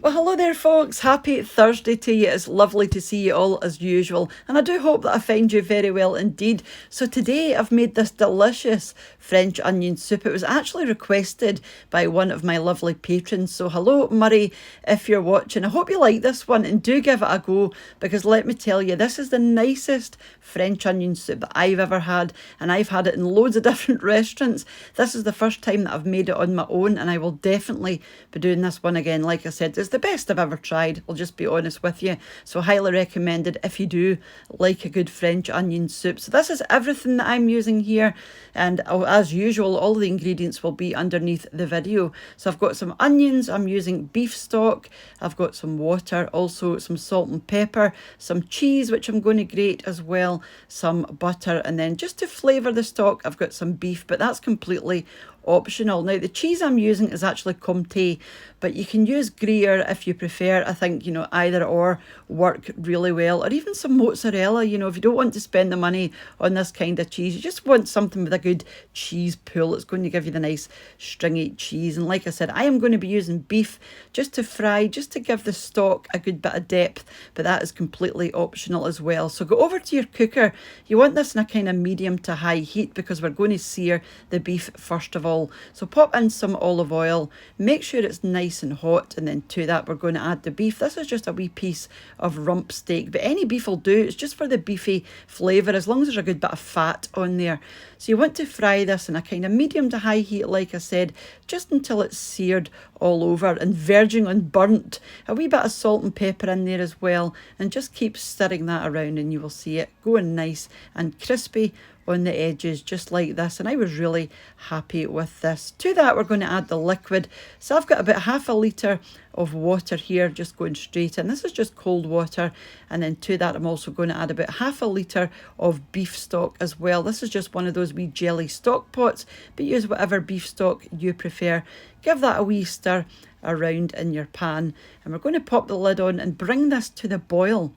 Well, hello there, folks. Happy Thursday to you. It's lovely to see you all as usual, and I do hope that I find you very well indeed. So today I've made this delicious French onion soup. It was actually requested by one of my lovely patrons. So hello, Murray, if you're watching. I hope you like this one and do give it a go, because let me tell you, this is the nicest French onion soup that I've ever had, and I've had it in loads of different restaurants. This is the first time that I've made it on my own, and I will definitely be doing this one again. Like I said, it's the best I've ever tried, I'll just be honest with you. So highly recommended if you do like a good French onion soup. So this is everything that I'm using here, and as usual, all the ingredients will be underneath the video. So I've got some onions, I'm using beef stock, I've got some water, also some salt and pepper, some cheese which I'm going to grate as well, some butter, and then just to flavour the stock I've got some beef, but that's completely optional. Now the cheese I'm using is actually Comté, but you can use Gruyere if you prefer. I think, either or work really well, or even some mozzarella. If you don't want to spend the money on this kind of cheese, you just want something with a good cheese pool. It's going to give you the nice stringy cheese. And like I said, I am going to be using beef just to fry, just to give the stock a good bit of depth, but that is completely optional as well. So go over to your cooker. You want this in a kind of medium to high heat, because we're going to sear the beef first of all. So pop in some olive oil, make sure it's nice and hot, and then to that we're going to add the beef. This is just a wee piece of rump steak, but any beef will do. It's just for the beefy flavour, as long as there's a good bit of fat on there. So you want to fry this in a kind of medium to high heat, like I said, just until it's seared all over and verging on burnt. A wee bit of salt and pepper in there as well, and just keep stirring that around and you will see it going nice and crispy on the edges, just like this. And I was really happy with this. To that we're going to add the liquid. So I've got about half a litre of water here, just going straight in. This is just cold water. And then to that I'm also going to add about half a litre of beef stock as well. This is just one of those wee jelly stock pots, but use whatever beef stock you prefer. Give that a wee stir around in your pan, and we're going to pop the lid on and bring this to the boil,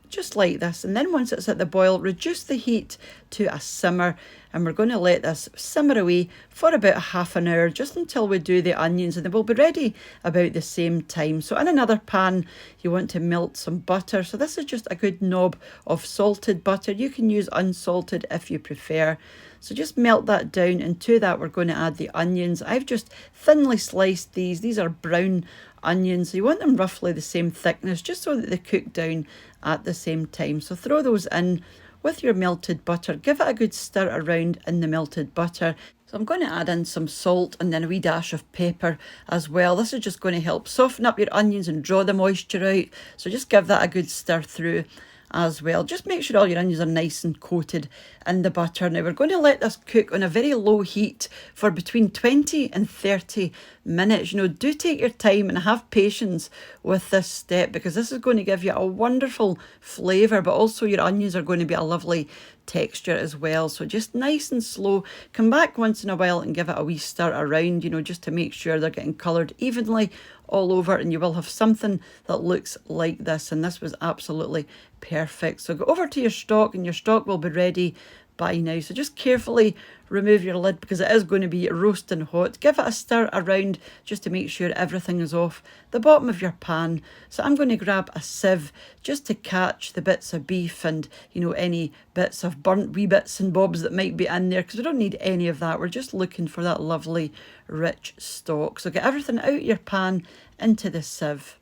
just like this. And then once it's at the boil, reduce the heat to a simmer, and we're going to let this simmer away for about half an hour, just until we do the onions, and they will be ready about the same time. So in another pan you want to melt some butter. So this is just a good knob of salted butter. You can use unsalted if you prefer. So just melt that down, and to that we're going to add the onions. I've just thinly sliced these. These are brown onions, so you want them roughly the same thickness, just so that they cook down at the same time. So throw those in with your melted butter. Give it a good stir around in the melted butter. So I'm going to add in some salt and then a wee dash of pepper as well. This is just going to help soften up your onions and draw the moisture out. So just give that a good stir through as well. Just make sure all your onions are nice and coated in the butter. Now we're going to let this cook on a very low heat for between 20 and 30 minutes. Do take your time and have patience with this step, because this is going to give you a wonderful flavour, but also your onions are going to be a lovely texture as well. So just nice and slow. Come back once in a while and give it a wee stir around, just to make sure they're getting coloured evenly all over, and you will have something that looks like this. And this was absolutely perfect. So go over to your stock, and your stock will be ready by now. So just carefully remove your lid, because it is going to be roasting hot. Give it a stir around just to make sure everything is off the bottom of your pan. So I'm going to grab a sieve just to catch the bits of beef and any bits of burnt wee bits and bobs that might be in there, because we don't need any of that. We're just looking for that lovely rich stock. So get everything out of your pan into the sieve.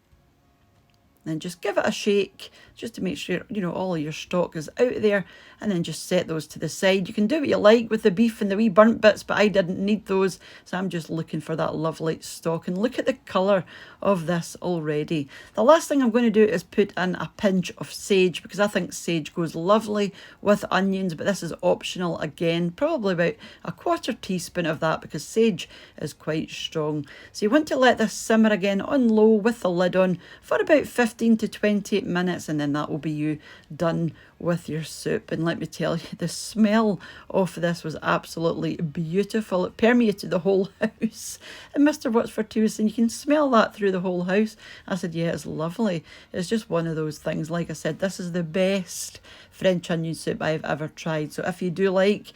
Then just give it a shake, just to make sure, all of your stock is out there, and then just set those to the side. You can do what you like with the beef and the wee burnt bits, but I didn't need those, so I'm just looking for that lovely stock. And look at the colour of this already. The last thing I'm going to do is put in a pinch of sage, because I think sage goes lovely with onions, but this is optional again. Probably about a quarter teaspoon of that, because sage is quite strong. So you want to let this simmer again on low with the lid on for about 15 to 20 minutes, and then that will be you done with your soup. And let me tell you, the smell of this was absolutely beautiful. It permeated the whole house. And Mr. Watts for Two was saying, you can smell that through the whole house. I said, yeah, it's lovely. It's just one of those things. Like I said, this is the best French onion soup I've ever tried. So if you do like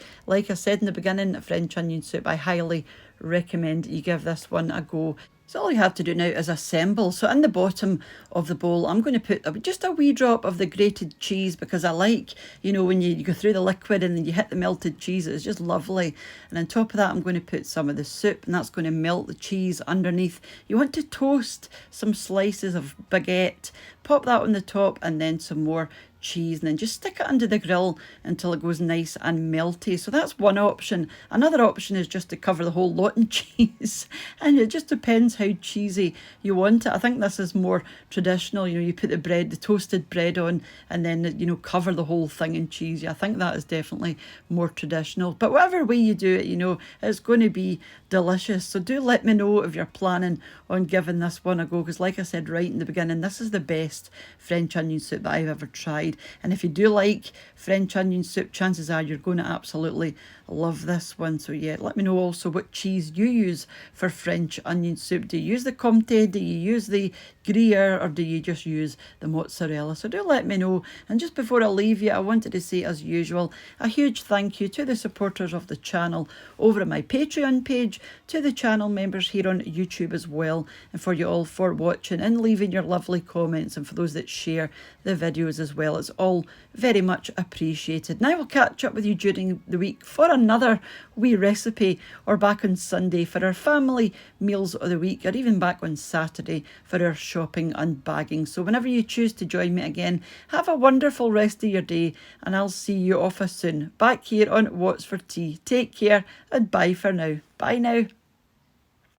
I said in the beginning, French onion soup, I highly recommend you give this one a go. So all you have to do now is assemble. So in the bottom of the bowl, I'm going to put just a wee drop of the grated cheese, because I like, when you go through the liquid and then you hit the melted cheese, it's just lovely. And on top of that, I'm going to put some of the soup, and that's going to melt the cheese underneath. You want to toast some slices of baguette, pop that on the top, and then some more cheese, and then just stick it under the grill until it goes nice and melty. So that's one option. Another option is just to cover the whole lot in cheese, and it just depends how cheesy you want it. I think this is more traditional. You put the toasted bread on, and then cover the whole thing in cheese. I think that is definitely more traditional, but whatever way you do it, it's going to be delicious. So do let me know if you're planning on giving this one a go, because like I said right in the beginning, this is the best French onion soup that I've ever tried. And if you do like French onion soup, chances are you're going to absolutely love this one. So yeah, let me know also what cheese you use for French onion soup. Do you use the Comte? Do you use the Gruyere? Or do you just use the mozzarella? So do let me know. And just before I leave you, I wanted to say, as usual, a huge thank you to the supporters of the channel over at my Patreon page, to the channel members here on YouTube as well, and for you all for watching and leaving your lovely comments, and for those that share the videos as well. It's all very much appreciated. Now I will catch up with you during the week for another wee recipe, or back on Sunday for our family meals of the week, or even back on Saturday for our shopping and bagging. So whenever you choose to join me again, have a wonderful rest of your day, and I'll see you off soon back here on What's for Tea. Take care and bye for now. Bye now.